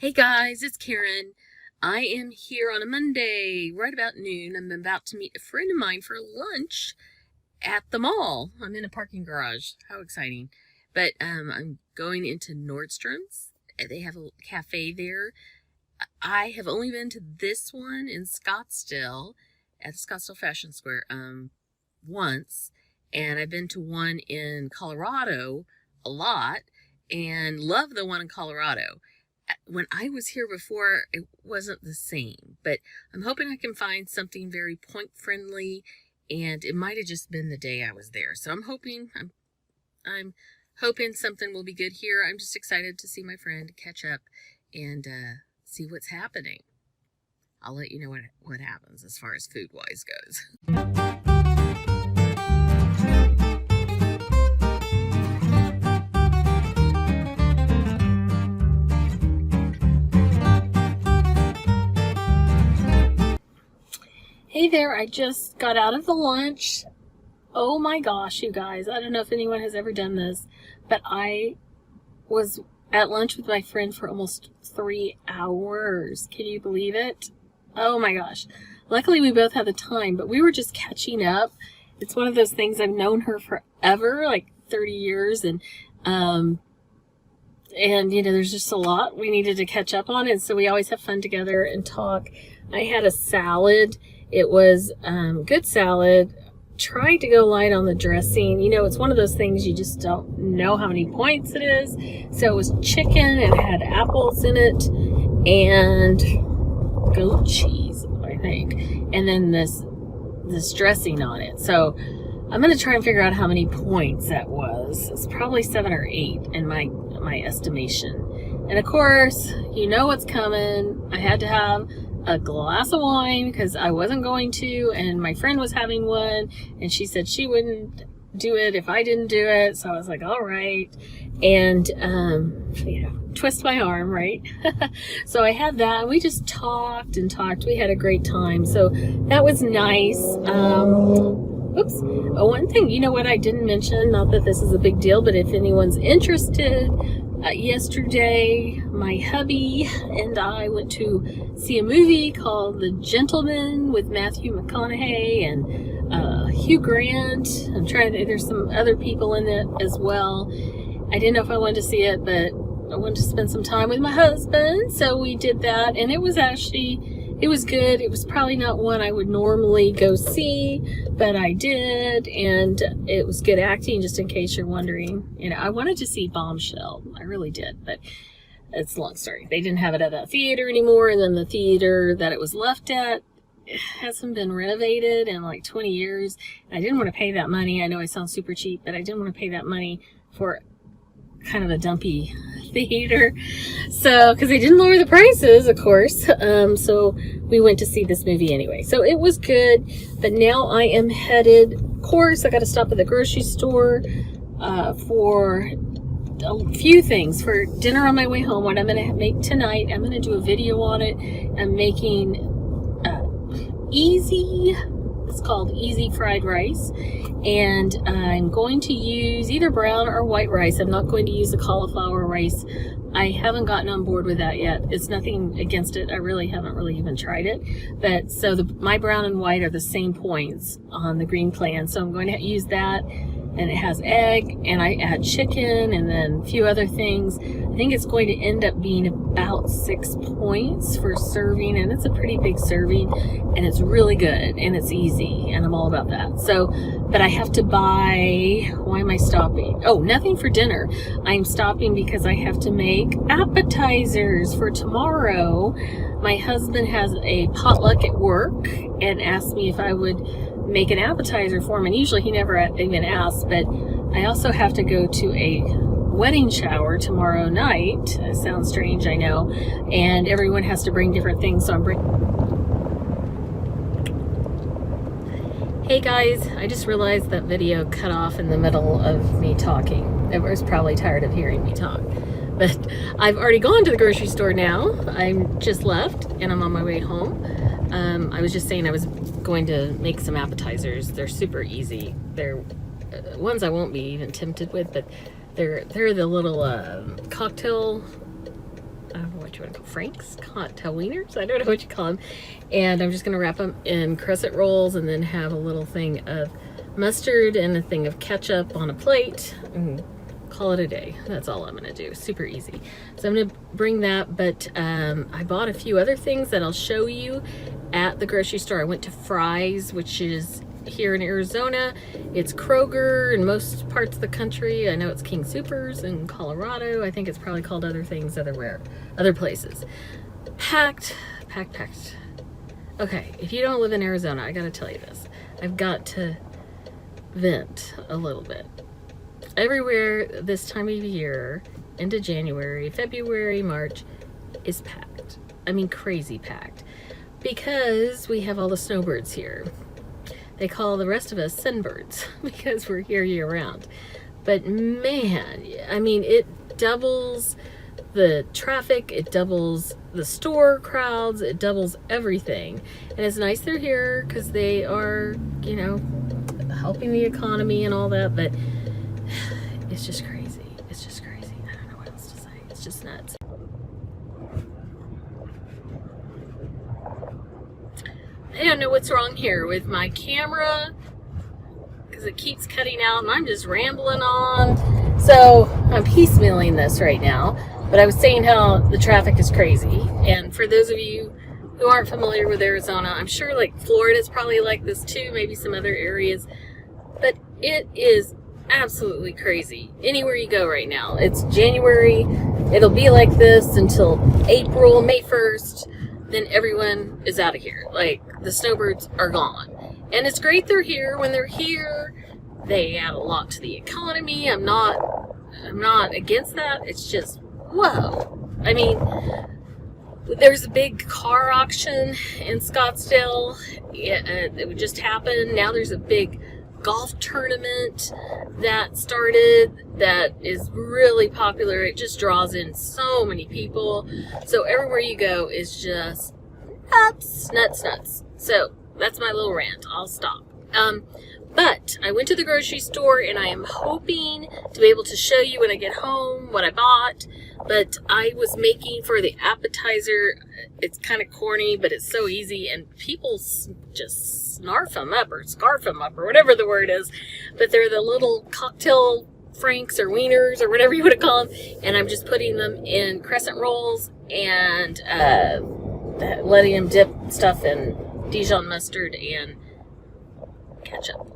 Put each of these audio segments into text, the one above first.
Hey guys, it's Karen. I am here on a Monday, right about noon. I'm about to meet a friend of mine for lunch at the mall. I'm in a parking garage. How exciting. But I'm going into Nordstrom's. They have a cafe there. I have only been to this one in Scottsdale at the Scottsdale Fashion Square once, and I've been to one in Colorado a lot and love the one in Colorado. When I was here before, it wasn't the same, but I'm hoping I can find something very point friendly, and it might have just been the day I was there. So I'm hoping something will be good here. I'm just excited to see my friend, catch up, and see what's happening. I'll let you know what happens as far as food wise goes. Hey there, I just got out of the lunch. Oh my gosh, you guys, I don't know if anyone has ever done this, but I was at lunch with my friend for almost 3 hours. Can you believe it? Oh my gosh. Luckily, we both had the time, but we were just catching up. It's one of those things. I've known her forever, like 30 years, and there's just a lot we needed to catch up on, and so we always have fun together and talk. I had a salad. It was good salad. Tried to go light on the dressing. It's one of those things you just don't know how many points it is. So it was chicken. It had apples in it and goat cheese, I think, and then this dressing on it. So I'm going to try and figure out how many points that was. It's probably 7 or 8 in my estimation. And of course, you know what's coming. I had to have a glass of wine because I wasn't going to, and my friend was having one, and she said she wouldn't do it if I didn't do it. So I was like, all right. And, twist my arm, right? So I had that. We just talked and talked. We had a great time. So that was nice. One thing, what I didn't mention, not that this is a big deal, but if anyone's interested, yesterday, my hubby and I went to see a movie called The Gentleman with Matthew McConaughey and Hugh Grant. There's some other people in it as well. I didn't know if I wanted to see it, but I wanted to spend some time with my husband, so we did that, and it was good. It was probably not one I would normally go see, but I did, and it was good acting, just in case you're wondering. I wanted to see Bombshell. I really did, but it's a long story. They didn't have it at that theater anymore, and then the theater that it was left at hasn't been renovated in like 20 years. I didn't want to pay that money. I know I sound super cheap, but I didn't want to pay that money for kind of a dumpy theater, so because they didn't lower the prices, of course. So we went to see this movie anyway, so it was good. But now I am headed, of course I got to stop at the grocery store for a few things for dinner on my way home. What I'm going to make tonight, I'm going to do a video on it. I'm making it's called easy fried rice, and I'm going to use either brown or white rice. I'm not going to use the cauliflower rice. I haven't gotten on board with that yet. It's nothing against it. I really haven't even tried it. But so my brown and white are the same points on the green plan. So I'm going to use that, and it has egg, and I add chicken, and then a few other things. I think it's going to end up being about 6 points for serving, and it's a pretty big serving, and it's really good, and it's easy, and I'm all about that. So, but I have to buy, why am I stopping? Oh, nothing for dinner. I'm stopping because I have to make appetizers for tomorrow. My husband has a potluck at work and asked me if I would make an appetizer for him, and usually he never even asks, but I also have to go to a wedding shower tomorrow night. It sounds strange, I know, and everyone has to bring different things, so I'm bringing... Hey guys, I just realized that video cut off in the middle of me talking. It was probably tired of hearing me talk, but I've already gone to the grocery store now. I'm just left, and I'm on my way home. I was just saying I was going to make some appetizers. They're super easy. They're ones I won't be even tempted with, but they're the little cocktail I don't know what you want to call Frank's cocktail wieners. I don't know what you call them. And I'm just going to wrap them in crescent rolls and then have a little thing of mustard and a thing of ketchup on a plate and call it a day. That's all I'm going to do. Super easy. So I'm going to bring that, but I bought a few other things that I'll show you at the grocery store. I went to Fry's, which is here in Arizona. It's Kroger in most parts of the country. I know it's King Soopers in Colorado. I think it's probably called other things other places. Packed. Okay, if you don't live in Arizona, I gotta tell you this. I've got to vent a little bit. Everywhere this time of year, into January, February, March, is packed. I mean, crazy packed. Because we have all the snowbirds here. They call the rest of us sunbirds because we're here year round. But man, I mean, it doubles the traffic, it doubles the store crowds, it doubles everything. And it's nice they're here because they are, you know, helping the economy and all that, but it's just crazy. It's just crazy. I don't know what else to say. It's just nuts. I don't know what's wrong here with my camera because it keeps cutting out and I'm just rambling on. So I'm piecemealing this right now, but I was saying how the traffic is crazy. And for those of you who aren't familiar with Arizona, I'm sure like Florida's probably like this too, maybe some other areas, but it is absolutely crazy anywhere you go right now. It's January. It'll be like this until April, May 1st. Then everyone is out of here. Like, the snowbirds are gone. And it's great they're here. When they're here, they add a lot to the economy. I'm not against that. It's just, whoa. I mean, there's a big car auction in Scottsdale. It just happened. Now there's a big golf tournament that started that is really popular. It just draws in so many people. So everywhere you go is just nuts. So that's my little rant. I'll stop. But I went to the grocery store and I am hoping to be able to show you when I get home what I bought. But I was making for the appetizer. It's kind of corny, but it's so easy. And people just snarf them up or scarf them up or whatever the word is. But they're the little cocktail franks or wieners or whatever you want to call them. And I'm just putting them in crescent rolls and letting them dip stuff in Dijon mustard and ketchup.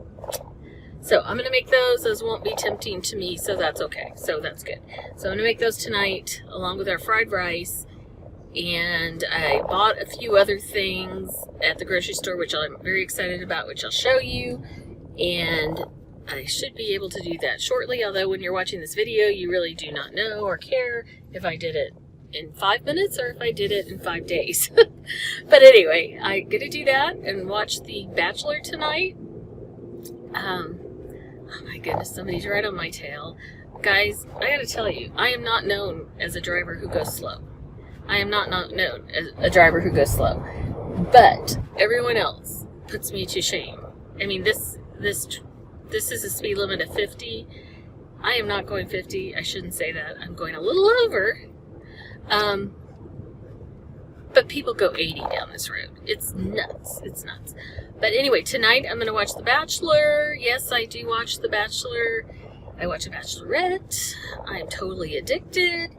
So I'm going to make those. Those won't be tempting to me, so that's okay. So that's good. So I'm going to make those tonight along with our fried rice. And I bought a few other things at the grocery store, which I'm very excited about, which I'll show you. And I should be able to do that shortly, although when you're watching this video, you really do not know or care if I did it in 5 minutes or if I did it in 5 days. But anyway, I'm going to do that and watch The Bachelor tonight. Oh my goodness, somebody's right on my tail. Guys, I gotta tell you, I am not known as a driver who goes slow. I am not known as a driver who goes slow. But everyone else puts me to shame. I mean, this is a speed limit of 50. I am not going 50. I shouldn't say that. I'm going a little over. But people go 80 down this road. It's nuts. It's nuts. But anyway, tonight I'm going to watch The Bachelor. Yes, I do watch The Bachelor. I watch The Bachelorette. I'm totally addicted.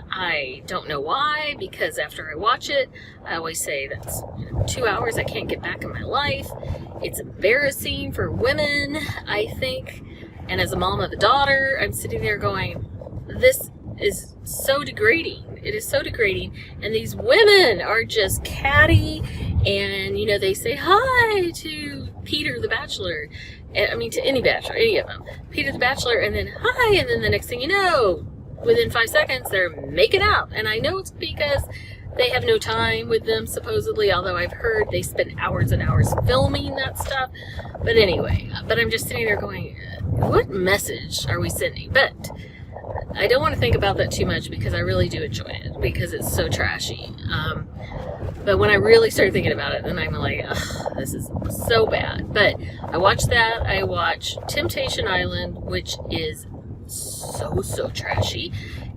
I don't know why, because after I watch it, I always say that's 2 hours I can't get back in my life. It's embarrassing for women, I think. And as a mom of a daughter, I'm sitting there going, this is so degrading. It is so degrading. And these women are just catty. And, you know, they say hi to Peter the Bachelor. I mean, to any bachelor, any of them. Peter the Bachelor, and then hi. And then the next thing you know, within 5 seconds, they're making out. And I know it's because they have no time with them, supposedly. Although I've heard they spend hours and hours filming that stuff. But anyway, but I'm just sitting there going, what message are we sending? But I don't want to think about that too much because I really do enjoy it because it's so trashy. But when I really start thinking about it, then I'm like, ugh, this is so bad. But I watched that. I watched Temptation Island, which is so trashy.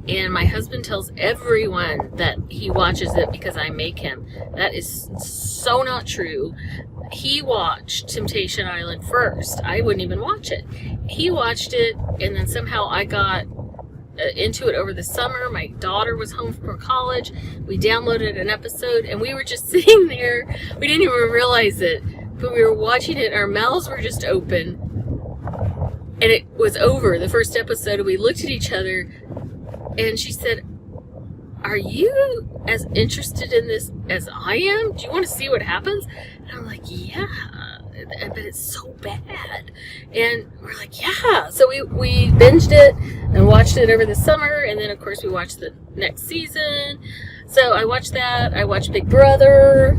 And my husband tells everyone that he watches it because I make him. That is so not true. He watched Temptation Island first. I wouldn't even watch it. He watched it, and then somehow I got into it over the summer. My daughter was home from college. We downloaded an episode, and we were just sitting there. We didn't even realize it, but we were watching it. Our mouths were just open, and it was over, the first episode, and we looked at each other, and she said, "Are you as interested in this as I am? Do you want to see what happens?" And I'm like, "Yeah, but it's so bad." And we're like, "Yeah." So we binged it and watched it over the summer, and then of course we watched the next season. So I watched that. I watched Big Brother,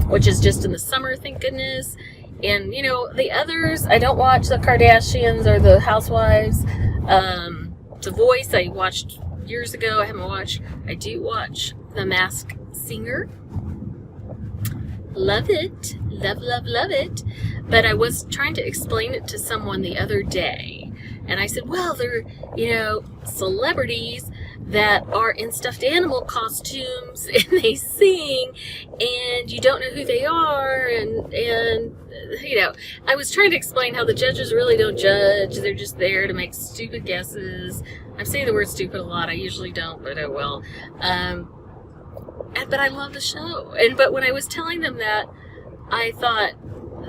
which is just in the summer, thank goodness. And you know, the others, I don't watch the Kardashians or the Housewives. The Voice I watched years ago. I haven't watched. I do watch The Masked Singer. Love it. Love it. But I was trying to explain it to someone the other day. And I said, well, they're, celebrities that are in stuffed animal costumes and they sing and you don't know who they are. And I was trying to explain how the judges really don't judge. They're just there to make stupid guesses. I'm saying the word stupid a lot. I usually don't, but oh well. But I love the show. But when I was telling them that, I thought,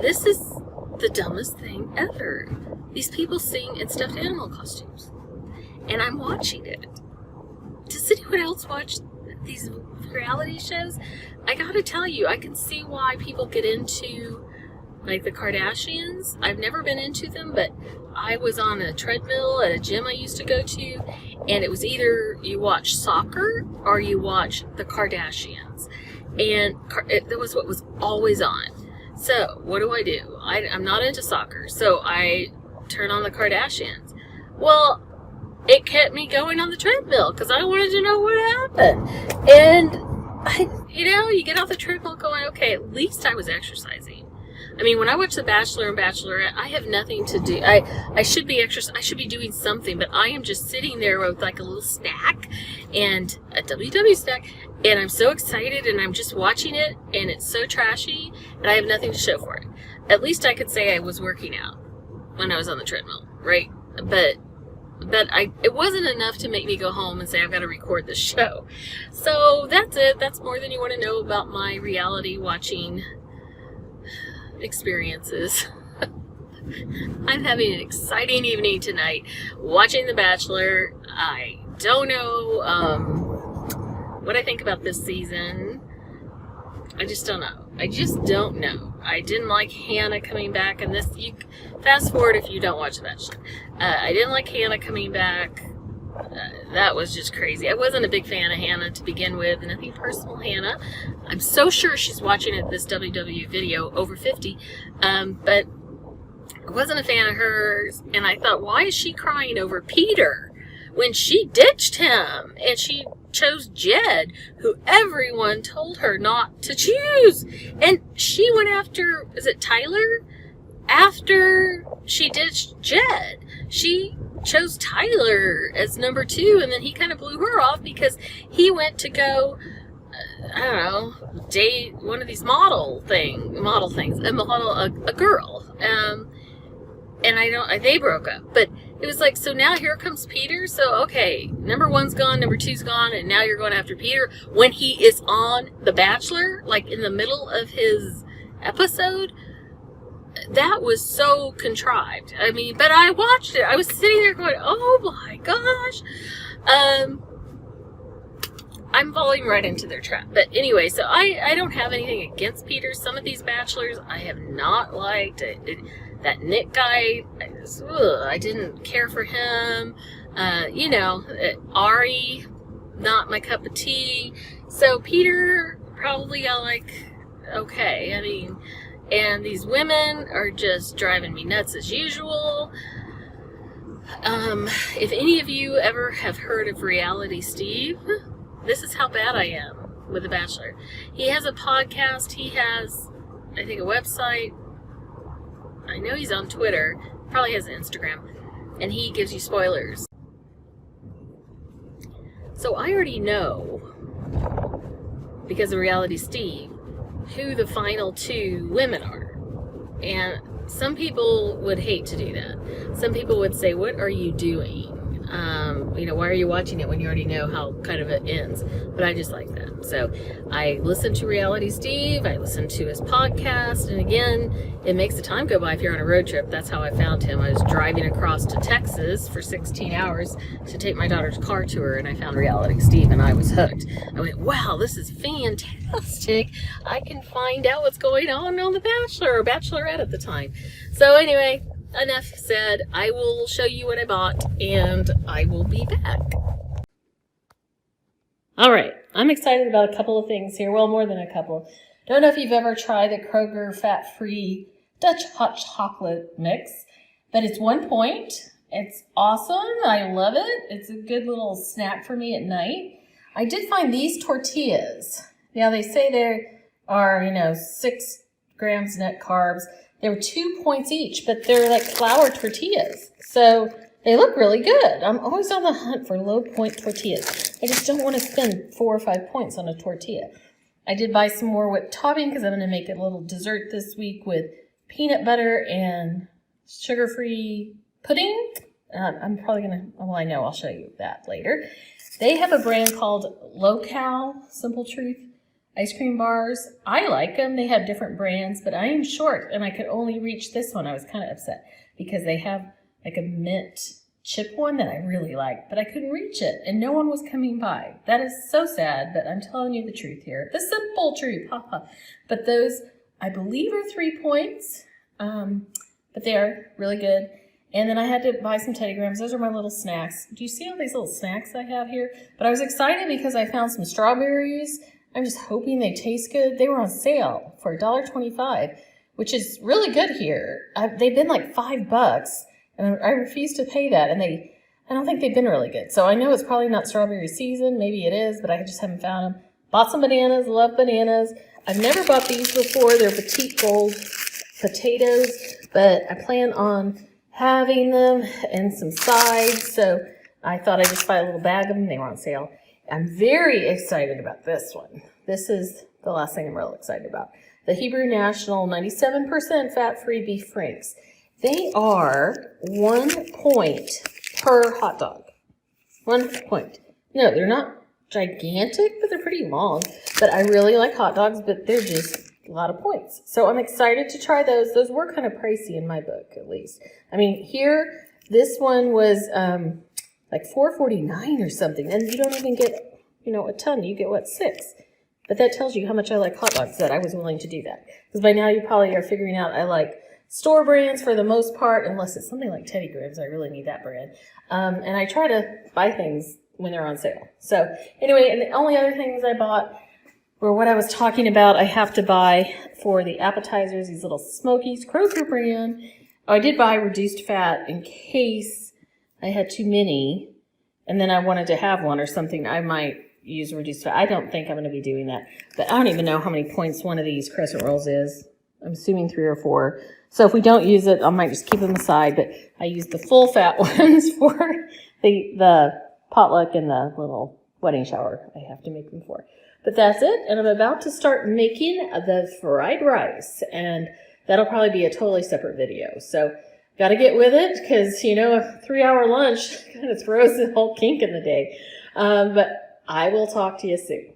this is the dumbest thing ever. These people sing in stuffed animal costumes. And I'm watching it. Does anyone else watch these reality shows? I gotta tell you, I can see why people get into, like, the Kardashians. I've never been into them, but I was on a treadmill at a gym I used to go to, and it was either you watch soccer or you watch the Kardashians. And that was what was always on. So, what do? I'm not into soccer, so I turn on the Kardashians. Well, it kept me going on the treadmill because I wanted to know what happened. And, you get off the treadmill going, okay, at least I was exercising. I mean, when I watch The Bachelor and Bachelorette, I have nothing to do. I should be I should be doing something, but I am just sitting there with like a little snack and a WW snack, and I'm so excited, and I'm just watching it, and it's so trashy, and I have nothing to show for it. At least I could say I was working out when I was on the treadmill, right? But it wasn't enough to make me go home and say, I've got to record this show. So that's it. That's more than you want to know about my reality watching experiences. I'm having an exciting evening tonight watching The Bachelor. I don't know what I think about this season. I just don't know. I didn't like Hannah coming back, and this, you fast forward if you don't watch The Bachelor. I didn't like Hannah coming back. That was just crazy. I wasn't a big fan of Hannah to begin with. Nothing personal, Hannah. I'm so sure she's watching this WW video, over 50. But I wasn't a fan of hers, and I thought, why is she crying over Peter when she ditched him and she chose Jed, who everyone told her not to choose? And she went after, is it Tyler? After she ditched Jed, she chose Tyler as number 2, and then he kind of blew her off because he went to go, I don't know, date one of these model things, a girl, and they broke up. But it was like, so now here comes Peter. So okay, number 1's gone, number 2's gone, and now you're going after Peter when he is on The Bachelor, like in the middle of his episode. That was so contrived. I mean, but I watched it. I was sitting there going, oh my gosh. I'm falling right into their trap. But anyway, so I don't have anything against Peter. Some of these bachelors I have not liked. That Nick guy, I didn't care for him. Ari, not my cup of tea. So Peter, probably I like, okay. I mean, and these women are just driving me nuts as usual. If any of you ever have heard of Reality Steve, this is how bad I am with The Bachelor. He has a podcast. He has, I think, a website. I know he's on Twitter. Probably has an Instagram. And he gives you spoilers. So I already know, because of Reality Steve, who the final 2 women are. And some people would hate to do that. Some people would say, what are you doing? Why are you watching it when you already know how kind of it ends? But I just like that. So I listen to Reality Steve. I listen to his podcast. And again, it makes the time go by if you're on a road trip. That's how I found him. I was driving across to Texas for 16 hours to take my daughter's car tour, and I found Reality Steve, and I was hooked. I went, wow, this is fantastic. I can find out what's going on The Bachelor, or Bachelorette at the time. So anyway, enough said. I will show you what I bought, and I will be back. All right, I'm excited about a couple of things here. Well, more than a couple. Don't know if you've ever tried the Kroger fat-free Dutch hot chocolate mix, but it's 1 point. It's awesome. I love it. It's a good little snack for me at night. I did find these tortillas. Now, they say there are, 6 grams net carbs. They were 2 points each, but they're like flour tortillas. So they look really good. I'm always on the hunt for low point tortillas. I just don't want to spend 4 or 5 points on a tortilla. I did buy some more whipped topping because I'm going to make a little dessert this week with peanut butter and sugar-free pudding. I'm probably going to, well, I know, I'll show you that later. They have a brand called Low-Cal Simple Truth ice cream bars. I like them. They have different brands, but I am short and I could only reach this one. I was kind of upset because they have like a mint chip one that I really like, but I couldn't reach it and no one was coming by. That is so sad, but I'm telling you the truth here. The simple truth. But those, I believe, are 3 points, but they are really good. And then I had to buy some Teddy Grahams. Those are my little snacks. Do you see all these little snacks I have here? But I was excited because I found some strawberries. I'm just hoping they taste good. They were on sale for $1.25, which is really good here. They've been like $5, and I refuse to pay that. And I don't think they've been really good. So I know it's probably not strawberry season. Maybe it is, but I just haven't found them. Bought some bananas. Love bananas. I've never bought these before. They're petite gold potatoes, but I plan on having them and some sides. So I thought I'd just buy a little bag of them. They were on sale. I'm very excited about this one. This is the last thing I'm real excited about. The Hebrew National 97% fat-free beef franks. They are 1 point per hot dog. 1 point. No, they're not gigantic, but they're pretty long. But I really like hot dogs, but they're just a lot of points. So I'm excited to try those. Those were kind of pricey in my book, at least. I mean, here, this one was like $4.49 or something, and you don't even get, a ton. You get, 6? But that tells you how much I like hot dogs, that I was willing to do that. Because by now you probably are figuring out I like store brands for the most part, unless it's something like Teddy Grahams. I really need that brand. And I try to buy things when they're on sale. So anyway, and the only other things I bought were what I was talking about. I have to buy for the appetizers, these little Smokies, Kroger brand. Oh, I did buy reduced fat in case I had too many, and then I wanted to have one or something. I might use reduced fat. I don't think I'm going to be doing that. But I don't even know how many points one of these crescent rolls is. I'm assuming 3 or 4. So if we don't use it, I might just keep them aside. But I use the full fat ones for the potluck and the little wedding shower I have to make them for. But that's it. And I'm about to start making the fried rice. And that'll probably be a totally separate video. So got to get with it because, a 3-hour lunch kind of throws the whole kink in the day. But I will talk to you soon.